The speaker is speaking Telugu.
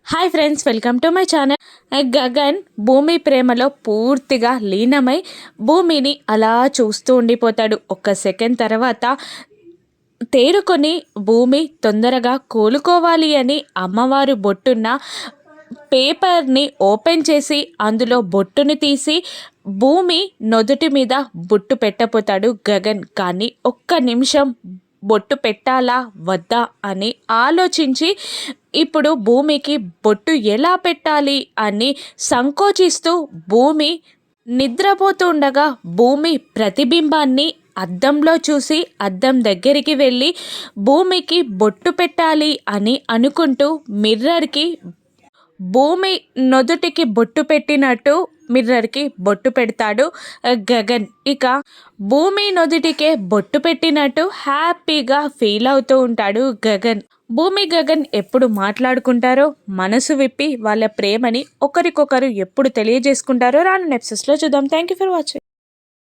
Hi friends, welcome to my channel. Gagan భూమి ప్రేమలో పూర్తిగా లీనమై భూమిని అలా చూస్తూ ఉండిపోతాడు. ఒక్క సెకండ్ తర్వాత తేరుకొని భూమి తొందరగా కోలుకోవాలి అని అమ్మవారు బొట్టున్న పేపర్ని ఓపెన్ చేసి అందులో బొట్టుని తీసి భూమి నుదుటి మీద బొట్టు పెట్టబోతాడు గగన్. కానీ ఒక్క నిమిషం బొట్టు పెట్టాలా వద్దా అని ఆలోచించి ఇప్పుడు భూమికి బొట్టు ఎలా పెట్టాలి అని సంకోచిస్తూ భూమి నిద్రపోతుండగా భూమి ప్రతిబింబాన్ని అద్దంలో చూసి అద్దం దగ్గరికి వెళ్ళి భూమికి బొట్టు పెట్టాలి అని అనుకుంటూ మిర్రర్కి భూమి నుదుటికి బొట్టు పెట్టినట్టు మిర్రర్కి బొట్టు పెడతాడు గగన్. ఇక భూమి నుదుటికే బొట్టు పెట్టినట్టు హ్యాపీగా ఫీల్ అవుతూ ఉంటాడు గగన్. భూమి గగన్ ఎప్పుడు మాట్లాడుకుంటారో, మనసు విప్పి వాళ్ళ ప్రేమని ఒకరికొకరు ఎప్పుడు తెలియజేసుకుంటారో రాను ఎపిసోడ్స్లో చూద్దాం. Thank you for watching.